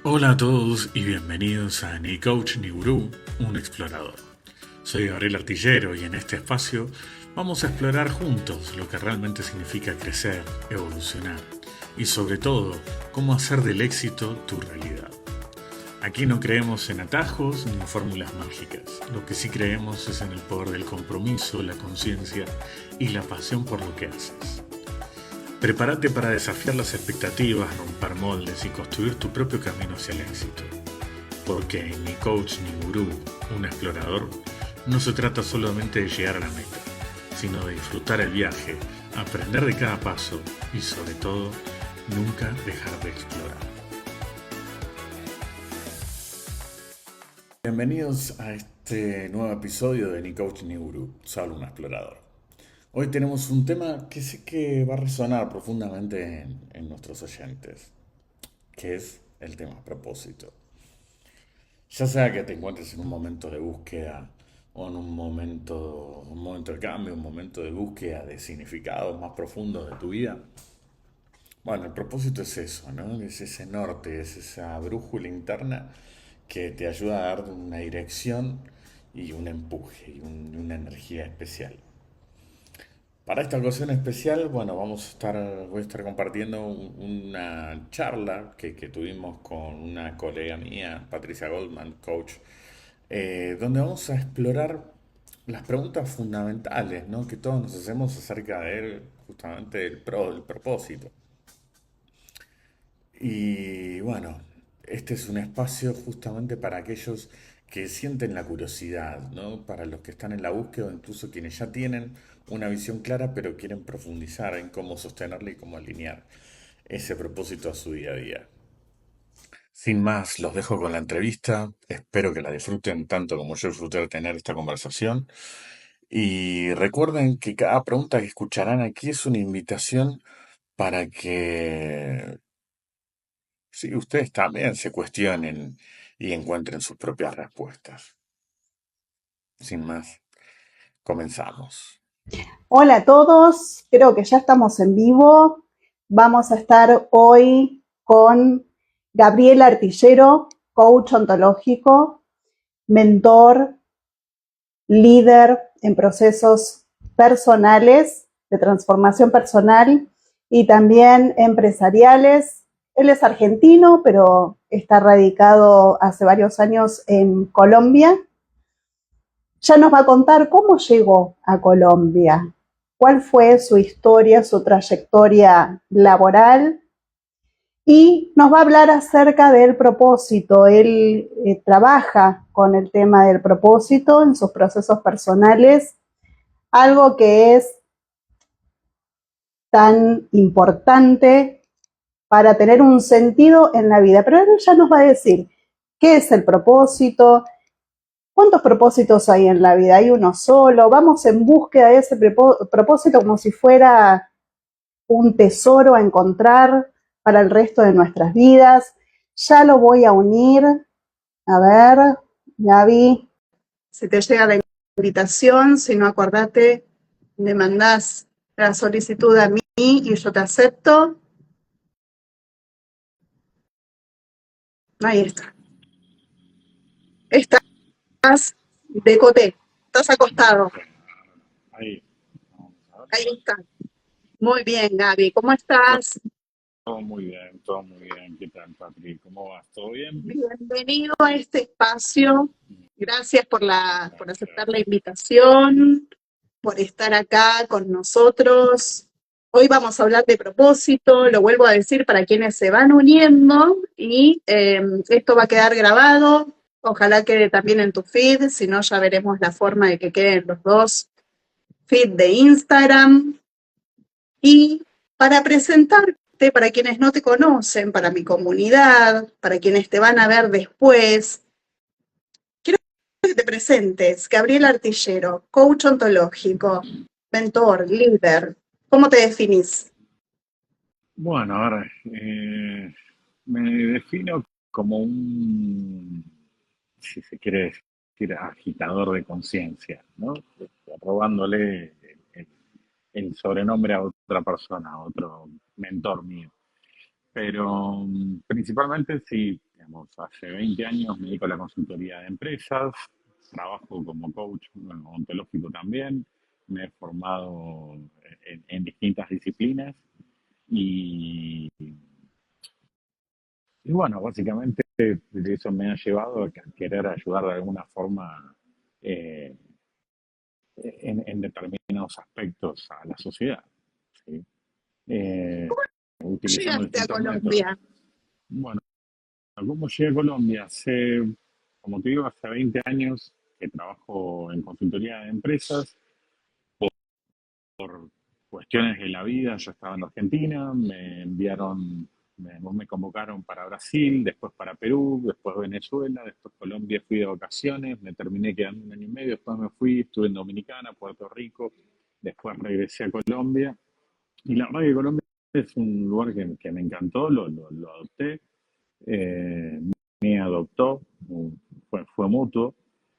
Hola a todos y bienvenidos a Ni Coach ni Gurú, un explorador. Soy Gabriel Artillero y en este espacio vamos a explorar juntos lo que realmente significa crecer, evolucionar y sobre todo cómo hacer del éxito tu realidad. Aquí no creemos en atajos ni en fórmulas mágicas. Lo que sí creemos es en el poder del compromiso, la conciencia y la pasión por lo que haces. Prepárate para desafiar las expectativas, romper moldes y construir tu propio camino hacia el éxito. Porque ni coach ni gurú, un explorador, no se trata solamente de llegar a la meta, sino de disfrutar el viaje, aprender de cada paso y sobre todo, nunca dejar de explorar. Bienvenidos a este nuevo episodio de Ni Coach ni Gurú, solo un explorador. Hoy tenemos un tema que sé que va a resonar profundamente en nuestros oyentes, que es el tema propósito. Ya sea que te encuentres en un momento de búsqueda o en un momento de cambio, un momento de búsqueda de significados más profundos de tu vida. Bueno, el propósito es eso, ¿no? Es ese norte, es esa brújula interna que te ayuda a dar una dirección y un empuje y una energía especial. Para esta ocasión especial, bueno, voy a estar compartiendo una charla que tuvimos con una colega mía, Patricia Goldman, coach, donde vamos a explorar las preguntas fundamentales, ¿no? Que todos nos hacemos acerca de justamente del propósito. Y bueno, este es un espacio justamente para aquellos que sienten la curiosidad, ¿no? Para los que están en la búsqueda o incluso quienes ya tienen una visión clara pero quieren profundizar en cómo sostenerla y cómo alinear ese propósito a su día a día. Sin más, los dejo con la entrevista. Espero que la disfruten tanto como yo disfruté de tener esta conversación. Y recuerden que cada pregunta que escucharán aquí es una invitación para que sí, ustedes también se cuestionen y encuentren sus propias respuestas. Sin más, comenzamos. Hola a todos, creo que ya estamos en vivo. Vamos a estar hoy con Gabriel Artillero, coach ontológico, mentor, líder en procesos personales, de transformación personal y también empresariales. Él es argentino, pero está radicado hace varios años en Colombia. Ya nos va a contar cómo llegó a Colombia, cuál fue su historia, su trayectoria laboral y nos va a hablar acerca del propósito. Él trabaja con el tema del propósito en sus procesos personales, algo que es tan importante para tener un sentido en la vida. Pero él ya nos va a decir qué es el propósito. ¿Cuántos propósitos hay en la vida? ¿Hay uno solo? Vamos en búsqueda de ese propósito como si fuera un tesoro a encontrar para el resto de nuestras vidas. Ya lo voy a unir. A ver, Gaby, si te llega la invitación, si no, acordate, me mandás la solicitud a mí y yo te acepto. Ahí está. Estás de coté, estás acostado. Ok, ahí, vamos a ver. Ahí está. Muy bien, Gaby. ¿Cómo estás? Todo muy bien, todo muy bien. ¿Qué tal, Patri? ¿Cómo vas? ¿Todo bien? Bienvenido a este espacio. Gracias por aceptar la Gracias. invitación, por estar acá con nosotros. Hoy vamos a hablar de propósito, lo vuelvo a decir para quienes se van uniendo y esto va a quedar grabado. Ojalá quede también en tu feed, si no ya veremos la forma de que queden los dos feed de Instagram. Y para presentarte, para quienes no te conocen, para mi comunidad, para quienes te van a ver después, quiero que te presentes. Gabriel Artillero, coach ontológico, mentor, líder. ¿Cómo te definís? Bueno, a ver, me defino como un, si se quiere decir, agitador de conciencia, ¿no? Robándole el sobrenombre a otra persona, a otro mentor mío. Pero principalmente sí, Digamos, hace 20 años me dedico a la consultoría de empresas, trabajo como coach bueno, ontológico también, me he formado en distintas disciplinas y, y bueno, básicamente eso me ha llevado a querer ayudar de alguna forma eh, en determinados aspectos a la sociedad, ¿sí? Eh, Utilizando Llegaste a distintos métodos. Colombia. Bueno, ¿cómo llegué a Colombia? Como te digo, hace 20 años que trabajo en consultoría de empresas. Por cuestiones de la vida, yo estaba en Argentina, me convocaron para Brasil, después para Perú, después Venezuela, después Colombia, fui de vacaciones, me terminé quedando un año y medio, después me fui, estuve en Dominicana, Puerto Rico, después regresé a Colombia. Y la verdad que Colombia es un lugar que me encantó, lo adopté, eh, me adoptó, fue mutuo.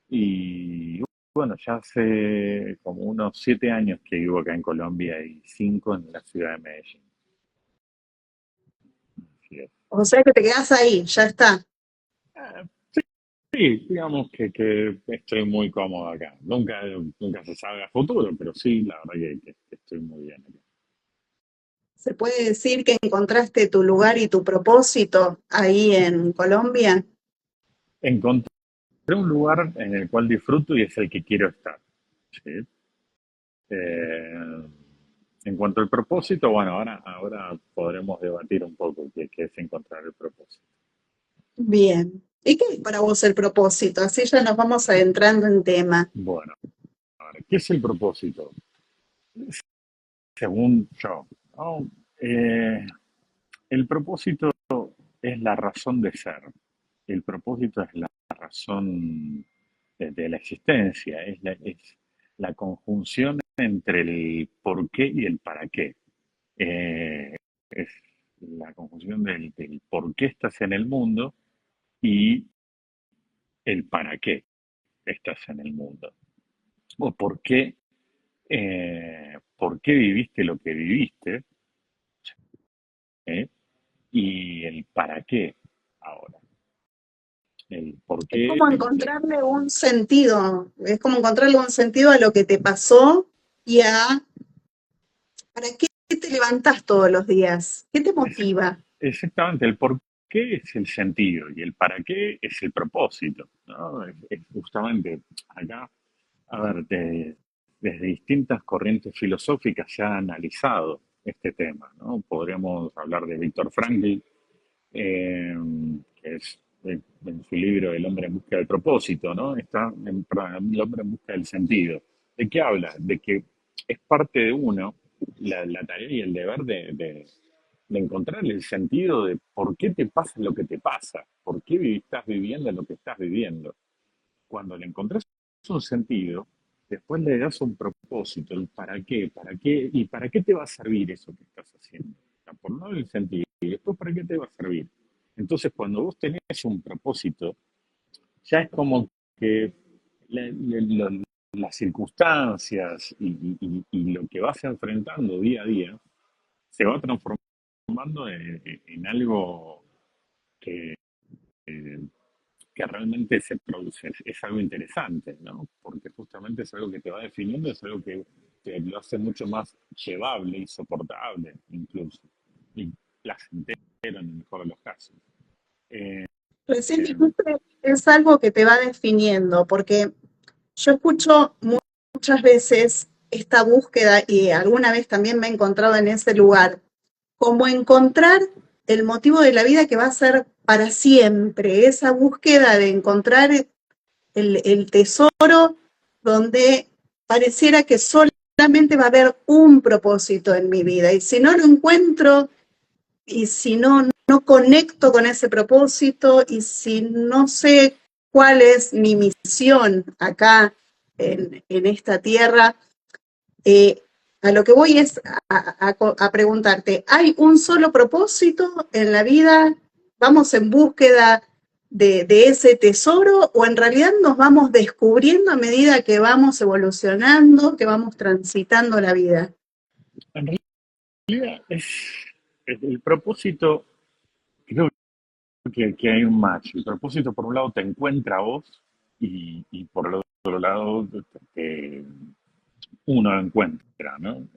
Y bueno, ya hace como unos 7 años que vivo acá en Colombia y 5 en la ciudad de Medellín. Así es. O sea que te quedás ahí, ya está. Eh, sí, digamos que estoy muy cómodo acá. Nunca se sabe a futuro, pero sí, la verdad que estoy muy bien acá. ¿Se puede decir que encontraste tu lugar y tu propósito ahí en Colombia? Encontré un lugar en el cual disfruto y es el que quiero estar. ¿Sí? Eh, en cuanto al propósito, bueno, ahora podremos debatir un poco qué es encontrar el propósito. Bien. ¿Y qué es para vos el propósito? Así ya nos vamos adentrando en tema. Bueno, ahora, ¿qué es el propósito? Según yo, ¿no? Eh, el propósito es la razón de ser. El propósito es la razón de la existencia, es la conjunción entre el por qué y el para qué. Es la conjunción del por qué estás en el mundo y el para qué estás en el mundo. O por qué viviste lo que viviste, ¿eh? Y el para qué ahora. El por Es qué. como encontrarle un sentido, es como encontrarle un sentido a lo que te pasó y a ¿para qué te levantás todos los días? ¿Qué te motiva? Exactamente, el por qué es el sentido y el para qué es el propósito, ¿no? Es justamente acá, a ver, desde distintas corrientes filosóficas se ha analizado este tema, ¿no? Podríamos hablar de Víctor Frankl, eh, que es en su libro El hombre en busca del propósito, ¿no? Perdón, El hombre en busca del sentido. ¿De qué habla? De que es parte de uno la tarea y el deber de encontrar el sentido de por qué te pasa lo que te pasa, por qué estás viviendo lo que estás viviendo. Cuando le encontrás un sentido, después le das un propósito, el para qué, y para qué te va a servir eso que estás haciendo. O sea, por no el sentido, y después para qué te va a servir. Entonces, cuando vos tenés un propósito, ya es como que las circunstancias y lo que vas enfrentando día a día se va transformando en algo que, que realmente se produce, es algo interesante, ¿no? Porque justamente es algo que te va definiendo, es algo que te lo hace mucho más llevable y soportable, incluso, y placentero en el mejor de los casos. Eh, Recién dijiste, es algo que te va definiendo, porque yo escucho muchas veces esta búsqueda y alguna vez también me he encontrado en ese lugar, como encontrar el motivo de la vida que va a ser para siempre, esa búsqueda de encontrar el tesoro donde pareciera que solamente va a haber un propósito en mi vida y si no lo encuentro y si no conecto con ese propósito y si no sé cuál es mi misión acá en esta tierra, eh, a lo que voy es a preguntarte, ¿hay un solo propósito en la vida? ¿Vamos en búsqueda de ese tesoro o en realidad nos vamos descubriendo a medida que vamos evolucionando, que vamos transitando la vida? en realidad es el propósito, creo que hay un match. El propósito, por un lado, te encuentra a vos y por el otro lado, te- uno lo encuentra, ¿no?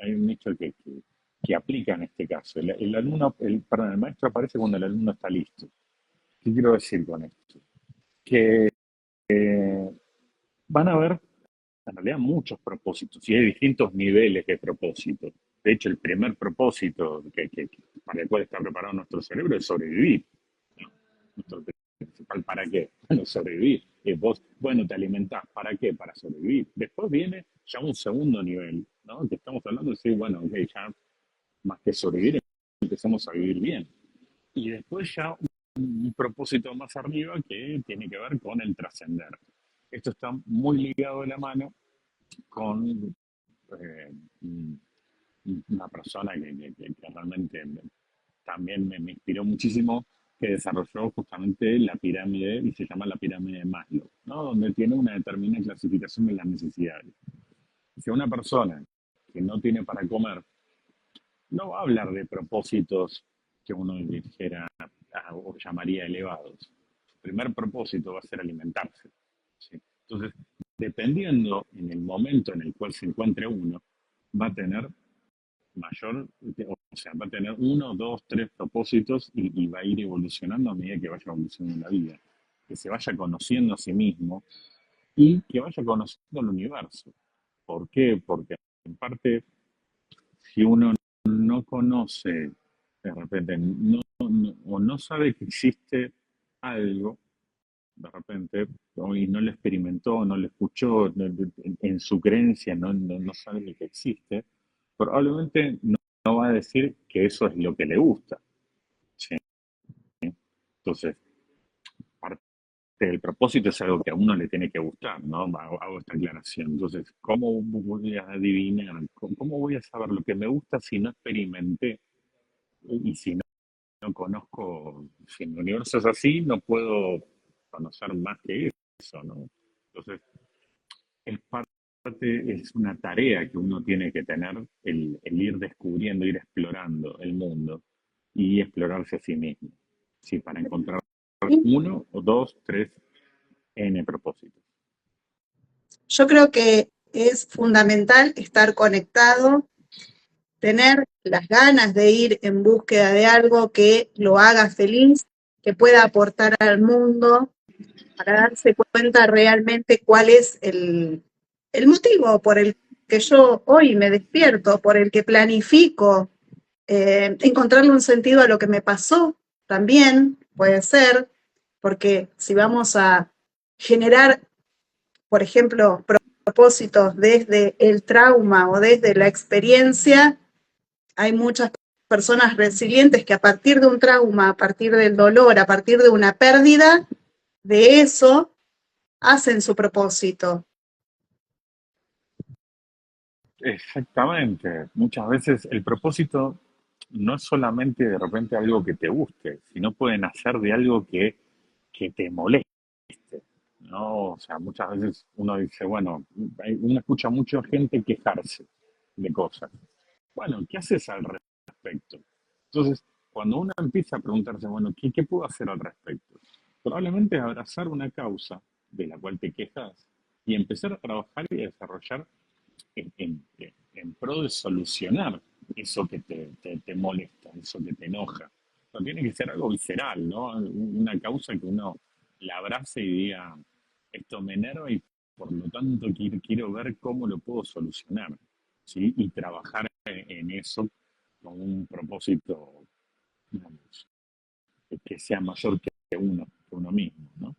Hay un hecho que aplica en este caso. El alumno, perdón, el maestro aparece cuando el alumno está listo. ¿Qué quiero decir con esto? Que van a haber, en realidad, muchos propósitos y hay distintos niveles de propósito. De hecho, el primer propósito para el cual está preparado nuestro cerebro es sobrevivir. ¿No? Nuestro principal, ¿para qué? Bueno, sobrevivir. Y vos, bueno, te alimentás, ¿para qué? Para sobrevivir. Después viene ya un segundo nivel, ¿no? Que estamos hablando de decir, bueno, ok, ya más que sobrevivir, empezamos a vivir bien. Y después ya un propósito más arriba que tiene que ver con el trascender. Esto está muy ligado de la mano con eh, una persona que realmente también me inspiró muchísimo, que desarrolló justamente la pirámide, y se llama la pirámide de Maslow, ¿no? Donde tiene una determinada clasificación de las necesidades. Si una persona que no tiene para comer, no va a hablar de propósitos que uno dijera o llamaría elevados. Su primer propósito va a ser alimentarse. ¿Sí? Entonces, dependiendo en el momento en el cual se encuentre uno, va a tener mayor, o sea, va a tener uno, dos, tres propósitos y va a ir evolucionando a medida que vaya evolucionando la vida. Que se vaya conociendo a sí mismo y que vaya conociendo el universo. ¿Por qué? Porque en parte, si uno no conoce, de repente, o no sabe que existe algo, de repente, y no lo experimentó, no lo escuchó, en su creencia no sabe lo que existe, probablemente no va a decir que eso es lo que le gusta. ¿Sí? Entonces, parte del propósito es algo que a uno le tiene que gustar, ¿no? Hago esta aclaración. Entonces, ¿cómo voy a adivinar? ¿Cómo voy a saber lo que me gusta si no experimenté y si no conozco? Si el universo es así, no puedo conocer más que eso, ¿no? Entonces, es parte, es una tarea que uno tiene que tener, el ir descubriendo, ir explorando el mundo y explorarse a sí mismo. Sí, para encontrar uno o dos, tres, N propósitos. Yo creo que es fundamental estar conectado, tener las ganas de ir en búsqueda de algo que lo haga feliz, que pueda aportar al mundo, para darse cuenta realmente cuál es el motivo por el que yo hoy me despierto, por el que planifico, encontrarle un sentido a lo que me pasó también, puede ser, porque si vamos a generar, por ejemplo, propósitos desde el trauma o desde la experiencia, hay muchas personas resilientes que a partir de un trauma, a partir del dolor, a partir de una pérdida, de eso hacen su propósito. Exactamente. Muchas veces el propósito no es solamente de repente algo que te guste, sino pueden hacer de algo que te moleste, ¿no? O sea, muchas veces uno dice, bueno, uno escucha mucha gente quejarse de cosas. Bueno, ¿qué haces al respecto? Entonces, cuando uno empieza a preguntarse, bueno, ¿qué puedo hacer al respecto? Probablemente abrazar una causa de la cual te quejas y empezar a trabajar y a desarrollar en pro de solucionar eso que te molesta, eso que te enoja. No tiene que ser algo visceral, ¿no? Una causa que uno la abrace y diga, esto me enerva y por lo tanto quiero ver cómo lo puedo solucionar, ¿sí? Y trabajar en eso con un propósito, digamos, que sea mayor que uno mismo, ¿no?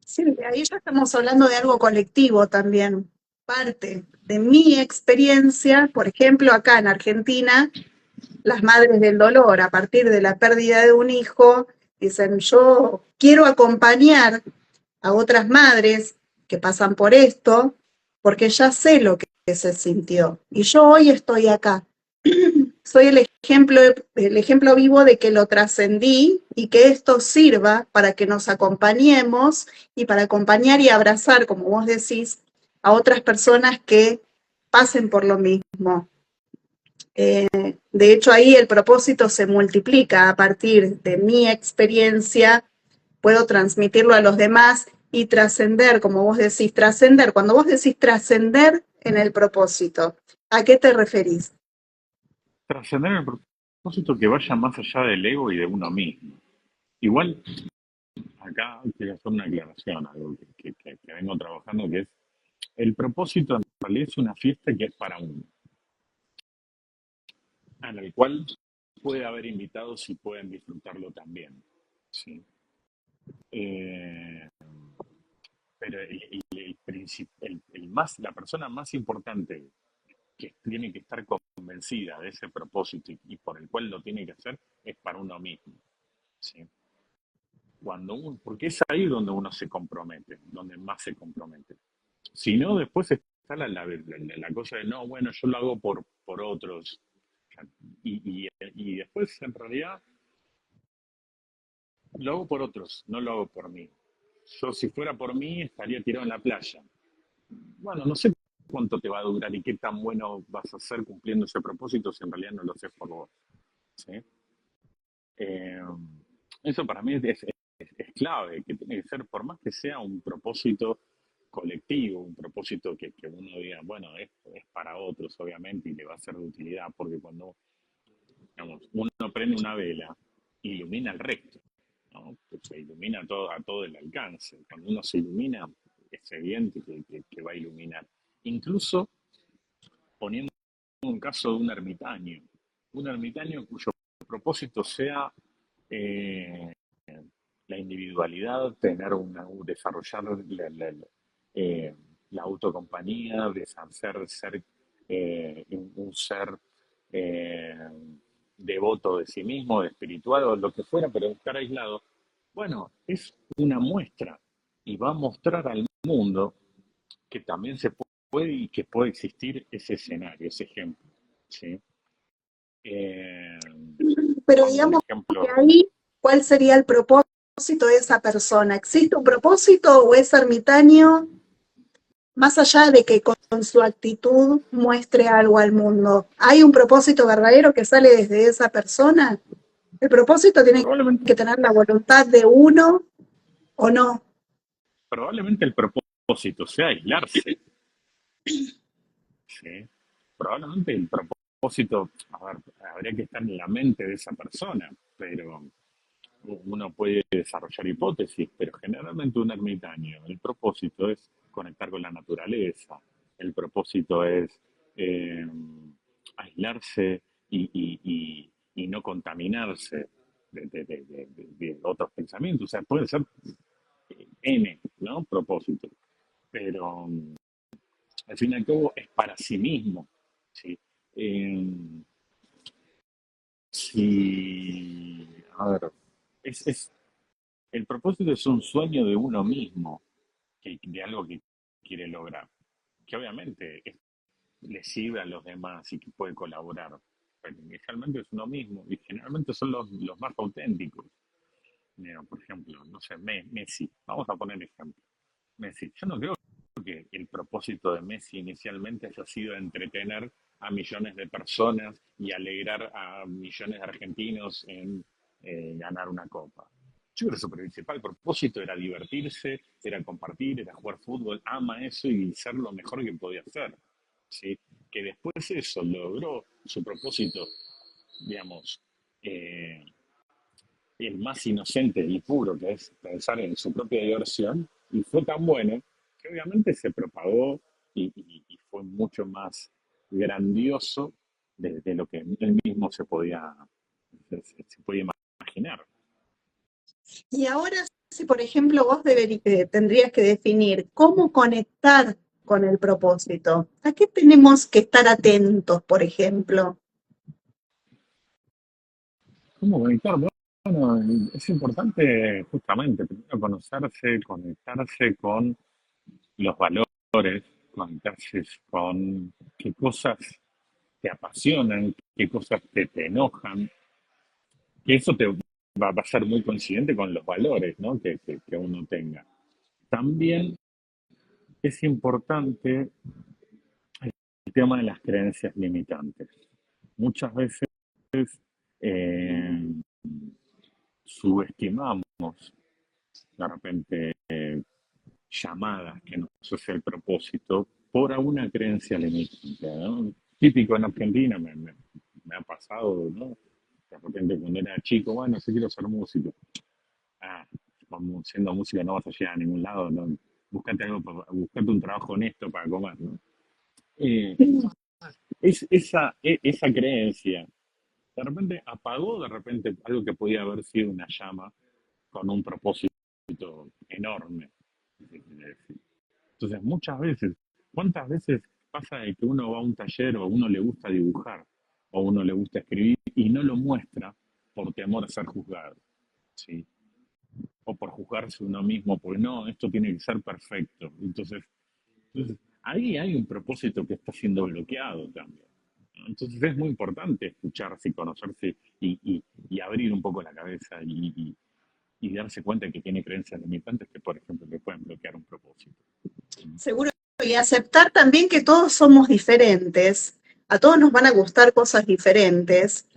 Sí, ahí ya estamos hablando de algo colectivo también. Parte de mi experiencia, por ejemplo, acá en Argentina, las madres del dolor, a partir de la pérdida de un hijo, dicen, yo quiero acompañar a otras madres que pasan por esto, porque ya sé lo que se sintió. Y yo hoy estoy acá. Soy el ejemplo vivo de que lo trascendí y que esto sirva para que nos acompañemos y para acompañar y abrazar, como vos decís, a otras personas que pasen por lo mismo. De hecho, ahí el propósito se multiplica a partir de mi experiencia, puedo transmitirlo a los demás y trascender, como vos decís, trascender. Cuando vos decís trascender en el propósito, ¿a qué te referís? Trascender el propósito que vaya más allá del ego y de uno mismo. Igual, acá quiero hacer una aclaración, algo que vengo trabajando, que es el propósito en realidad es una fiesta que es para uno, en el cual puede haber invitados y pueden disfrutarlo también. ¿Sí? Eh, pero la persona más importante que tiene que estar convencida de ese propósito y por el cual lo tiene que hacer es para uno mismo. ¿Sí? Porque es ahí donde uno se compromete, donde más se compromete. Si no, después está la cosa de, no, bueno, yo lo hago por otros. Y después, en realidad, lo hago por otros, no lo hago por mí. Yo, si fuera por mí, estaría tirado en la playa. Bueno, no sé cuánto te va a durar y qué tan bueno vas a hacer cumpliendo ese propósito si en realidad no lo haces por vos. ¿Sí? Eh, Eso para mí es clave, que tiene que ser, por más que sea un propósito colectivo, un propósito que uno diga, bueno, es para otros, obviamente, y le va a ser de utilidad, porque cuando, digamos, uno prende una vela, ilumina el resto, ¿no? Pues se ilumina a todo el alcance. Cuando uno se ilumina, es evidente que va a iluminar. Incluso poniendo un caso de un ermitaño cuyo propósito sea eh, la individualidad, desarrollar eh, la autocompañía, ser un ser eh, devoto de sí mismo, de espiritual o lo que fuera, pero estar aislado. Bueno, es una muestra y va a mostrar al mundo que también se puede y que puede existir ese escenario, ese ejemplo. ¿Sí? Eh, Pero Pongo un digamos que ejemplo. ahí, ¿cuál sería el propósito de esa persona? ¿Existe un propósito o es ermitaño más allá de que con su actitud muestre algo al mundo? ¿Hay un propósito verdadero que sale desde esa persona? ¿El propósito tiene Probablemente, que tener la voluntad de uno o no? probablemente el propósito sea aislarse. ¿Sí? Probablemente el propósito, a ver, habría que estar en la mente de esa persona, pero uno puede desarrollar hipótesis, pero generalmente un ermitaño, el propósito es conectar con la naturaleza, el propósito es eh, aislarse y no contaminarse de otros pensamientos. O sea, puede ser N, ¿no? Propósito, pero al fin y al cabo es para sí mismo. ¿Sí? Eh, a ver, es, el propósito es un sueño de uno mismo, de algo que quiere lograr, que obviamente le sirve a los demás y que puede colaborar, pero inicialmente es uno mismo y generalmente son los más auténticos. Mira, por ejemplo, no sé, Messi, vamos a poner ejemplo. Messi, yo no creo que el propósito de Messi inicialmente haya sido entretener a millones de personas y alegrar a millones de argentinos en ganar una copa. Yo creo que su principal propósito era divertirse, era compartir, era jugar fútbol, ama eso y ser lo mejor que podía hacer. ¿Sí? Que después eso logró su propósito, digamos, eh, el más inocente y puro, que es pensar en su propia diversión, y fue tan bueno que obviamente se propagó y fue mucho más grandioso de lo que él mismo se podía imaginar. Y ahora, si por ejemplo vos tendrías que definir cómo conectar con el propósito, ¿a qué tenemos que estar atentos, por ejemplo? ¿Cómo conectar? Bueno, es importante justamente primero conocerse, conectarse con los valores, conectarse con qué cosas te apasionan, qué cosas te enojan, que eso te va a ser muy coincidente con los valores, ¿no? Que uno tenga. También es importante el tema de las creencias limitantes. muchas veces eh, subestimamos de repente llamadas que nos hace el propósito por alguna creencia limitante, ¿no? Típico en Argentina, me ha pasado, ¿no? De repente cuando era chico, bueno, sí quiero ser músico. Ah, como siendo músico no vas a llegar a ningún lado, ¿no? Buscate un trabajo honesto para comer, ¿no? Entonces, esa creencia, de repente apagó de repente algo que podía haber sido una llama con un propósito enorme. Entonces, muchas veces, ¿cuántas veces pasa de que uno va a un taller o a uno le gusta dibujar o a uno le gusta escribir y no lo muestra por temor a ser juzgado? ¿Sí? O por juzgarse uno mismo, porque no, esto tiene que ser perfecto. Entonces, ahí hay un propósito que está siendo bloqueado también, ¿no? Entonces es muy importante escucharse y conocerse y abrir un poco la cabeza y darse cuenta de que tiene creencias limitantes que, por ejemplo, le pueden bloquear un propósito. Seguro, y aceptar también que todos somos diferentes, a todos nos van a gustar cosas diferentes,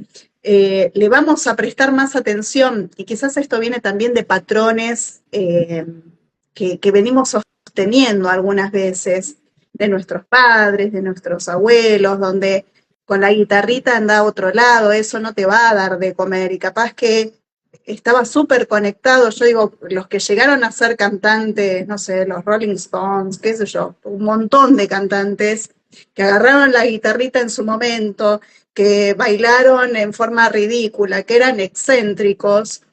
le vamos a prestar más atención y quizás esto viene también de patrones que venimos sosteniendo algunas veces de nuestros padres, de nuestros abuelos, donde con la guitarrita anda a otro lado, eso no te va a dar de comer y capaz que estaba súper conectado, yo digo, los que llegaron a ser cantantes, no sé, los Rolling Stones, qué sé yo, un montón de cantantes que agarraron la guitarrita en su momento, que bailaron en forma ridícula, que eran excéntricos,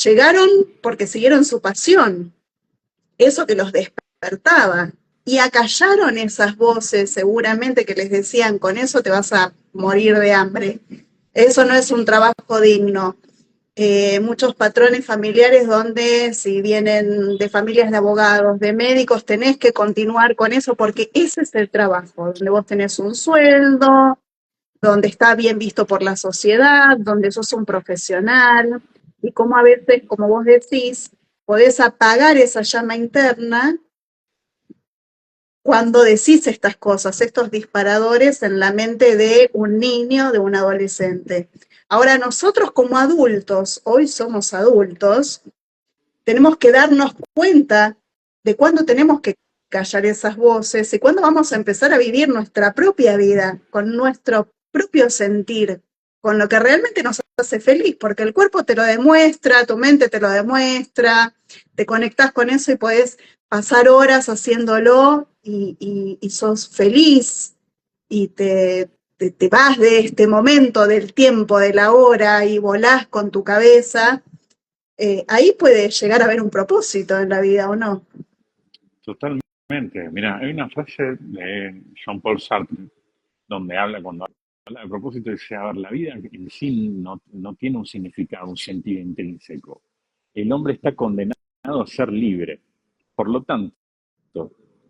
llegaron porque siguieron su pasión, eso que los despertaba, y acallaron esas voces seguramente que les decían, con eso te vas a morir de hambre, eso no es un trabajo digno. Muchos patrones familiares donde si vienen de familias de abogados, de médicos, tenés que continuar con eso porque ese es el trabajo, donde vos tenés un sueldo, donde está bien visto por la sociedad, donde sos un profesional, y como a veces, como vos decís, podés apagar esa llama interna cuando decís estas cosas, estos disparadores en la mente de un niño, de un adolescente. Ahora nosotros como adultos, hoy somos adultos, tenemos que darnos cuenta de cuándo tenemos que callar esas voces y cuándo vamos a empezar a vivir nuestra propia vida, con nuestro propio sentir, con lo que realmente nos hace feliz, porque el cuerpo te lo demuestra, tu mente te lo demuestra, te conectás con eso y podés pasar horas haciéndolo y sos feliz y te vas de este momento del tiempo, de la hora y volás con tu cabeza, ahí puede llegar a haber un propósito en la vida o no. Totalmente. Mira, hay una frase de Jean-Paul Sartre donde cuando habla de propósito, dice, a ver, la vida en sí no tiene un significado, un sentido intrínseco. El hombre está condenado a ser libre. Por lo tanto,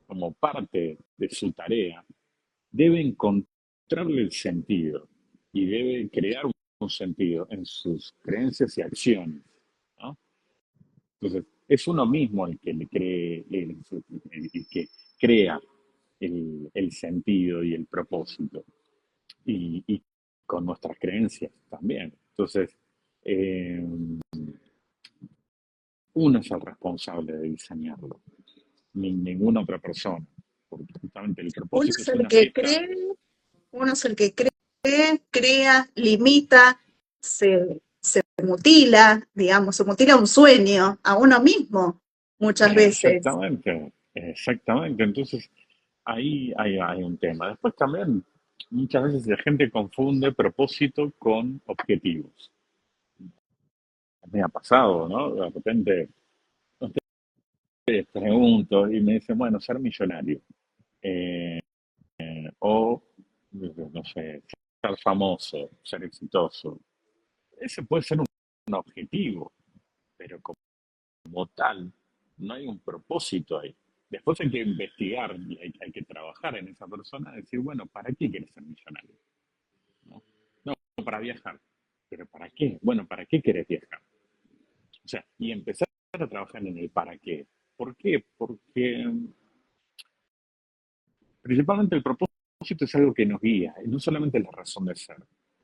como parte de su tarea, debe encontrarle el sentido y debe crear un sentido en sus creencias y acciones, ¿no? Entonces, es uno mismo el que le cree, el que crea el sentido y el propósito, y con nuestras creencias también. Entonces, eh, uno es el responsable de diseñarlo, ni ninguna otra persona, porque justamente el Uno propósito es es el una que fiesta. cree, uno es el que cree, crea, limita, se mutila, digamos, se mutila un sueño a uno mismo muchas veces. Exactamente, exactamente. Entonces, ahí hay un tema. Después también, muchas veces la gente confunde propósito con objetivos. Me ha pasado, ¿no? De repente les pregunto y me dicen, bueno, ser millonario. Eh, o, no sé, ser famoso, ser exitoso. Ese puede ser un objetivo, pero como tal, no hay un propósito ahí. Después hay que investigar y hay que trabajar en esa persona, decir, bueno, ¿para qué quieres ser millonario? ¿No? No, para viajar. ¿Pero para qué? Bueno, ¿para qué querés viajar? O sea, y empezar a trabajar en el para qué. ¿Por qué? Porque principalmente el propósito es algo que nos guía, y no solamente la razón de ser.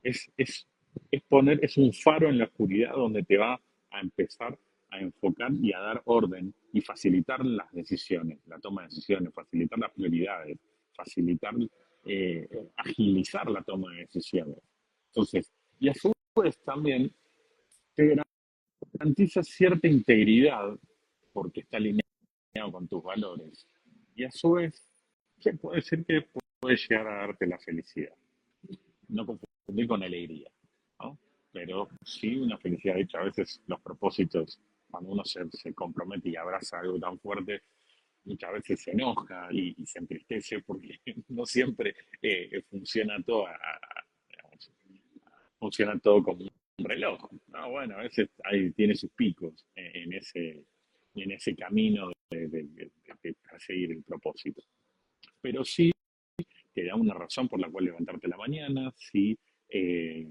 Es un faro en la oscuridad donde te va a empezar a enfocar y a dar orden y facilitar las decisiones, la toma de decisiones, facilitar las prioridades, facilitar, agilizar la toma de decisiones. Entonces, y a su vez también te garantiza cierta integridad porque está alineado con tus valores. Y a su vez, se puede decir que puede llegar a darte la felicidad. No confundir con alegría, ¿no? Pero sí una felicidad. De hecho, a veces los propósitos, cuando uno se compromete y abraza algo tan fuerte, muchas veces se enoja y se entristece porque no siempre funciona todo, digamos, funciona todo como un reloj. ¿No? Bueno, a veces ahí tiene sus picos en ese camino de perseguir el propósito. Pero sí te da una razón por la cual levantarte la mañana, sí, eh,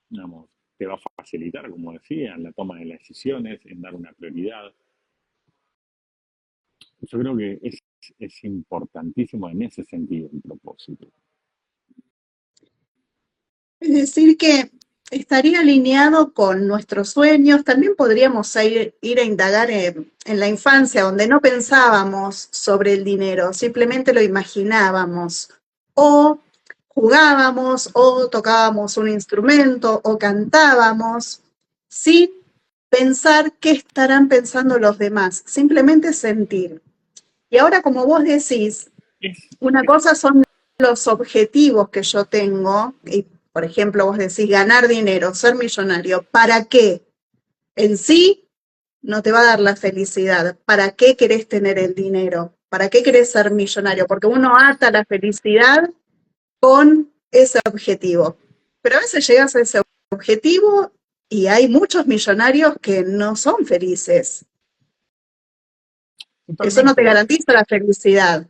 digamos, te va a facilitar, como decía, en la toma de las decisiones, en dar una prioridad. Yo creo que es importantísimo en ese sentido el propósito. Es decir, que estaría alineado con nuestros sueños. También podríamos ir a indagar en la infancia, donde no pensábamos sobre el dinero, simplemente lo imaginábamos. O jugábamos, o tocábamos un instrumento, o cantábamos, sin pensar qué estarán pensando los demás, simplemente sentir. Y ahora, como vos decís, Es, una es, cosa son los objetivos que yo tengo, y por ejemplo vos decís ganar dinero, ser millonario, ¿para qué? En sí no te va a dar la felicidad. ¿Para qué querés tener el dinero? ¿Para qué querés ser millonario? Porque uno ata la felicidad con ese objetivo. Pero a veces llegas a ese objetivo y hay muchos millonarios que no son felices. Eso no te totalmente, garantiza la felicidad.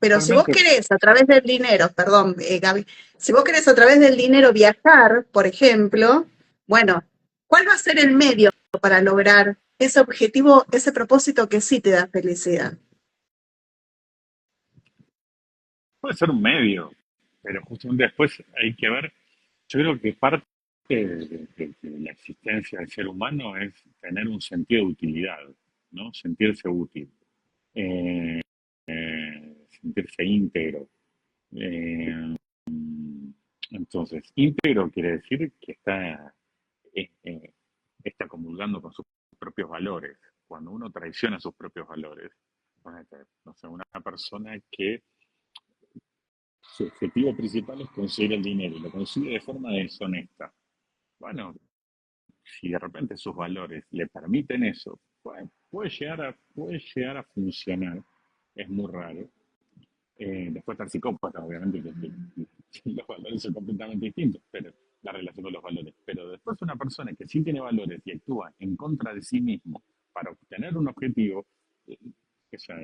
Pero si vos totalmente. querés a través del dinero, perdón, Gaby, si vos querés a través del dinero viajar, por ejemplo, bueno, ¿cuál va a ser el medio para lograr ese objetivo, ese propósito que sí te da felicidad? Puede ser un medio, pero justamente después hay que ver, yo creo que parte de la existencia del ser humano es tener un sentido de utilidad, ¿no? Sentirse útil, eh, sentirse íntegro. Eh, entonces, íntegro quiere decir que eh, eh, está comulgando con sus propios valores. Cuando uno traiciona sus propios valores, ponete, no sé, una persona que su objetivo principal es conseguir el dinero y lo consigue de forma deshonesta. Bueno, si de repente sus valores le permiten eso, puede llegar a funcionar. Es muy raro. Después está el psicópata, obviamente, que los valores son completamente distintos, pero la relación con los valores. Pero después una persona que sí tiene valores y actúa en contra de sí mismo para obtener un objetivo, eh, o sea,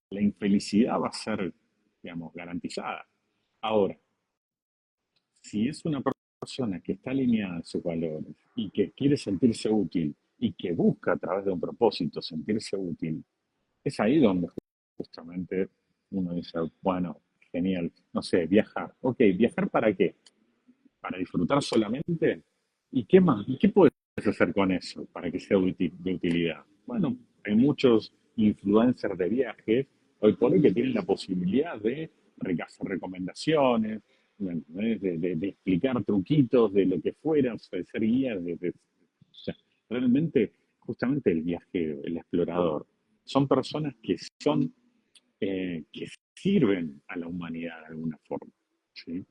la infelicidad va a ser, digamos, garantizada. Ahora, si es una persona que está alineada a sus valores y que quiere sentirse útil y que busca a través de un propósito sentirse útil, es ahí donde justamente uno dice, bueno, genial, no sé, viajar. Ok, ¿viajar para qué? ¿Para disfrutar solamente? ¿Y qué más? ¿Y qué puedes hacer con eso para que sea de utilidad? Bueno, hay muchos influencers de viajes hoy por hoy que tienen la posibilidad de hacer recomendaciones, ¿me entendés? De explicar truquitos de lo que fuera, o sea, de ser guías, o sea, realmente, justamente el viajero, el explorador, son personas que sirven a la humanidad de alguna forma. ¿Sí?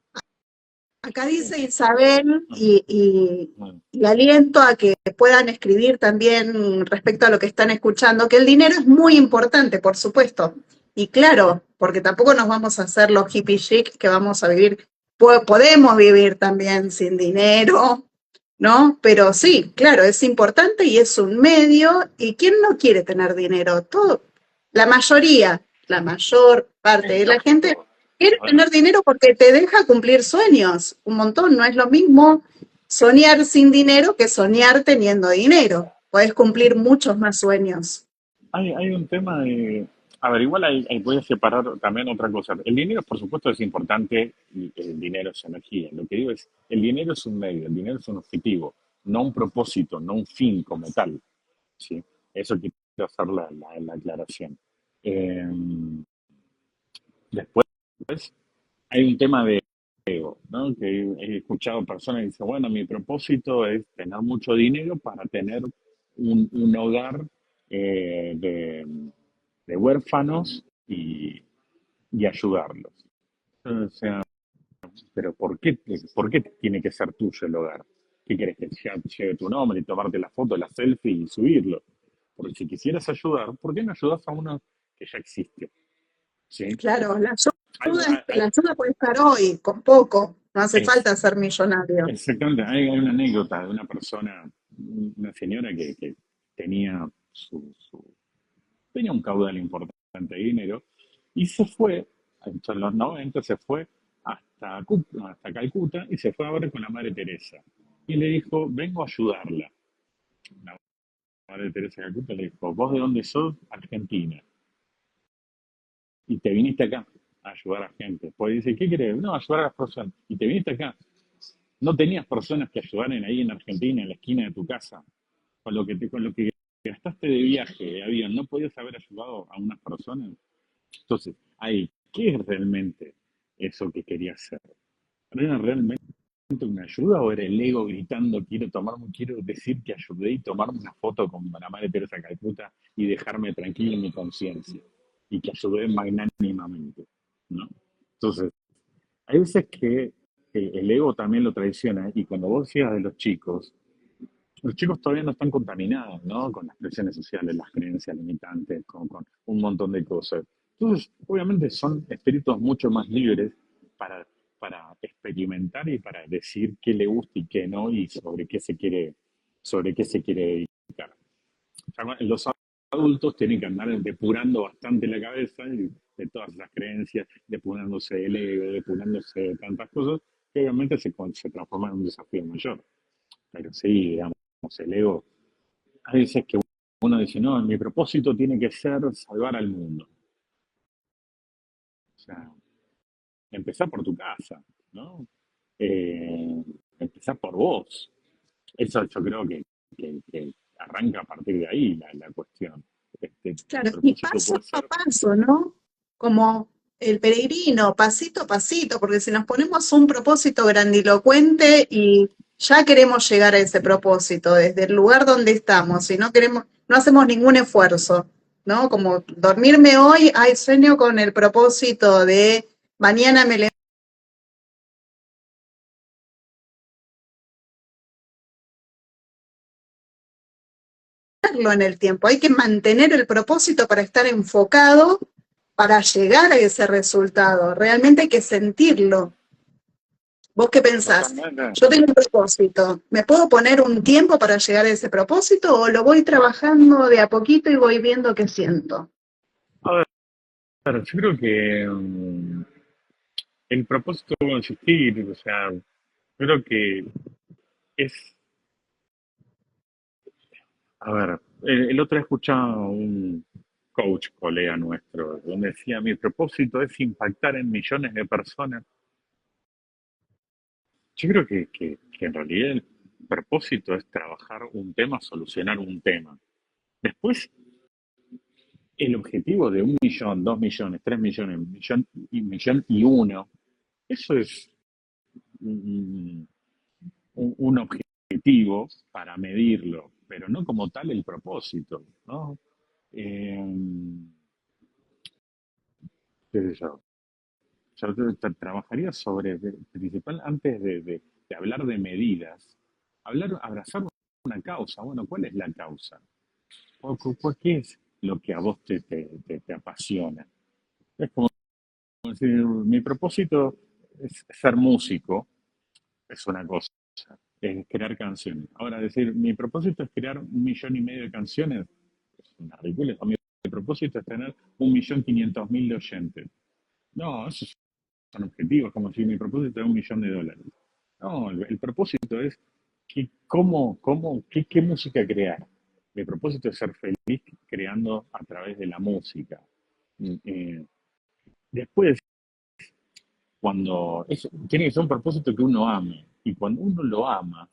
Acá dice Isabel Ah, ah, y aliento a que puedan escribir también respecto a lo que están escuchando, que el dinero es muy importante, por supuesto. Y claro, porque tampoco nos vamos a hacer los hippie chic que vamos a vivir, podemos vivir también sin dinero, ¿no? Pero sí, claro, es importante y es un medio. ¿Y quién no quiere tener dinero? Todo, la mayoría, la mayor parte es de la gente lógico. quiere A ver, tener dinero porque te deja cumplir sueños, un montón. No es lo mismo soñar sin dinero que soñar teniendo dinero. Puedes cumplir muchos más sueños. hay un tema de, A ver, igual voy a separar también otra cosa. El dinero, por supuesto, es importante y el dinero es energía. Lo que digo es, el dinero es un medio, el dinero es un objetivo, no un propósito, no un fin como tal. ¿Sí? Eso quiero hacer la aclaración. Eh, Después hay un tema de ego, ¿no? Que he escuchado personas que dicen, bueno, mi propósito es tener mucho dinero para tener un hogar de huérfanos y ayudarlos. O sea, pero por qué tiene que ser tuyo el hogar? ¿Qué querés que lleve tu nombre y tomarte la foto, la selfie y subirlo? Porque si quisieras ayudar, ¿por qué no ayudas a uno que ya existe? ¿Sí? Claro, Hay- la hay- ayuda puede estar hoy, con poco, no hace es, falta ser millonario. Exactamente, hay una anécdota de una persona, una señora que tenía tenía un caudal importante de dinero y se fue, en los 90 se fue hasta Calcuta y se fue a ver con la Madre Teresa. Y le dijo, vengo a ayudarla. La Madre Teresa de Calcuta le dijo, ¿vos de dónde sos? Argentina. Y te viniste acá a ayudar a gente. Pues dice, ¿qué querés? No, ayudar a las personas. Y te viniste acá. ¿No tenías personas que ayudaran ahí en Argentina, en la esquina de tu casa? Con lo que gastaste de viaje, de avión, ¿no podías haber ayudado a unas personas? Entonces, ahí, ¿qué es realmente eso que quería hacer? ¿Era realmente una ayuda o era el ego gritando, quiero decir que ayudé y tomarme una foto con la Madre Teresa de Calcuta y dejarme tranquilo en mi conciencia? Y que ayudé magnánimamente, ¿no? Entonces, hay veces que el ego también lo traiciona y cuando vos decías de los chicos todavía no están contaminados, ¿no? Con las presiones sociales, las creencias limitantes, con un montón de cosas. Entonces, obviamente son espíritus mucho más libres para, para experimentar y para decir qué le gusta y qué no y sobre qué se quiere dedicar. O sea, los adultos tienen que andar depurando bastante la cabeza de todas esas creencias, depurándose el ego, depurándose de tantas cosas, que obviamente se transforman en un desafío mayor. Pero sí, digamos, el ego, hay veces que uno dice, no, mi propósito tiene que ser salvar al mundo. O sea, empezar por tu casa, ¿no? Eh, Empezar por vos. Eso yo creo que arranca a partir de ahí la cuestión. El Claro, y propósito paso puede a ser, paso, ¿no? Como el peregrino, pasito a pasito, porque si nos ponemos un propósito grandilocuente y ya queremos llegar a ese propósito desde el lugar donde estamos y no queremos, no hacemos ningún esfuerzo, ¿no? Como dormirme hoy, ay, sueño con el propósito de mañana me levantarlo en el tiempo. Hay que mantener el propósito para estar enfocado, para llegar a ese resultado. Realmente hay que sentirlo. ¿Vos qué pensás? totalmente. Yo tengo un propósito. ¿Me puedo poner un tiempo para llegar a ese propósito o lo voy trabajando de a poquito y voy viendo qué siento? A ver, yo creo que el propósito va a existir, o sea, creo que es, a ver, el otro día escuchaba a un coach, colega nuestro, donde decía, mi propósito es impactar en millones de personas. Yo creo que en realidad el propósito es trabajar un tema, solucionar un tema. Después, el objetivo de 1 millón, 2 millones, 3 millones, millón y uno, eso es un, un objetivo para medirlo, pero no como tal el propósito, ¿no? Eh, ¿Qué sé yo? Yo trabajaría sobre, principal, antes de hablar de medidas, abrazar una causa. Bueno, ¿cuál es la causa? ¿Qué es lo que a vos te apasiona? Es como decir, mi propósito es ser músico, es una cosa, es crear canciones. Ahora, decir, mi propósito es crear 1,5 millones de canciones, es una ridícula. Mi propósito es tener 1,500,000 de oyentes. No, esos son objetivos, como si mi propósito es $1 millón. No, el propósito es qué música crear. Mi propósito es ser feliz creando a través de la música. Eh, Después, tiene que ser un propósito que uno ame. Y cuando uno lo ama,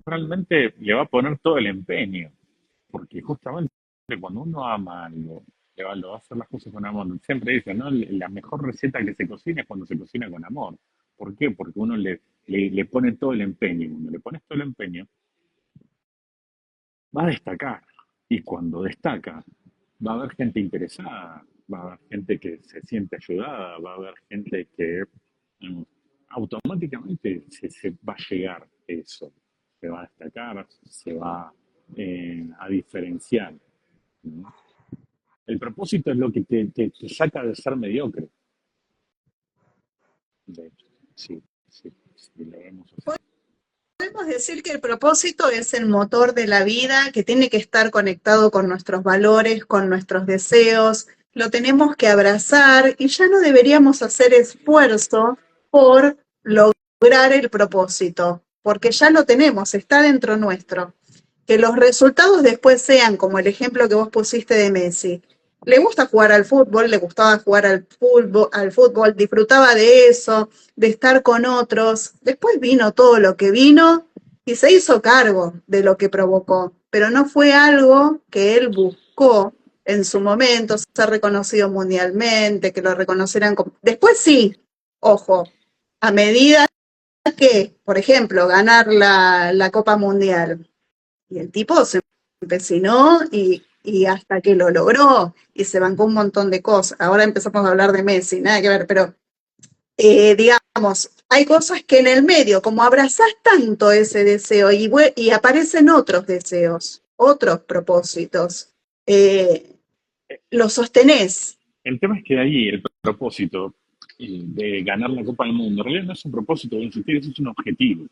realmente le va a poner todo el empeño. Porque justamente cuando uno ama algo, lo va a hacer las cosas con amor. Siempre dicen, ¿no? La mejor receta que se cocina es cuando se cocina con amor. ¿Por qué? Porque uno le pone todo el empeño. Cuando le pones todo el empeño, va a destacar. Y cuando destaca, va a haber gente interesada, va a haber gente que se siente ayudada, va a haber gente que mm, automáticamente se va a llegar eso, se va a destacar, se va a diferenciar, ¿no? El propósito es lo que te saca de ser mediocre, de hecho, sí, sí, sí, lo vemos así. Podemos decir que el propósito es el motor de la vida, que tiene que estar conectado con nuestros valores, con nuestros deseos. Lo tenemos que abrazar y ya no deberíamos hacer esfuerzo por lograr el propósito, porque ya lo tenemos, está dentro nuestro. Que los resultados después sean como el ejemplo que vos pusiste de Messi. Le gusta jugar al fútbol, le gustaba jugar al fútbol, disfrutaba de eso, de estar con otros. Después vino todo lo que vino y se hizo cargo de lo que provocó, pero no fue algo que él buscó en su momento, ser reconocido mundialmente, que lo reconocieran como... Después sí, ojo, a medida que, por ejemplo, ganar la Copa Mundial, y el tipo se empecinó y hasta que lo logró y se bancó un montón de cosas. Ahora empezamos a hablar de Messi, nada que ver, pero digamos, hay cosas que en el medio, como abrazás tanto ese deseo y aparecen otros deseos, otros propósitos, eh, lo sostenés. El tema es que ahí el propósito de ganar la Copa del Mundo, en realidad no es un propósito de insistir, eso es un objetivo.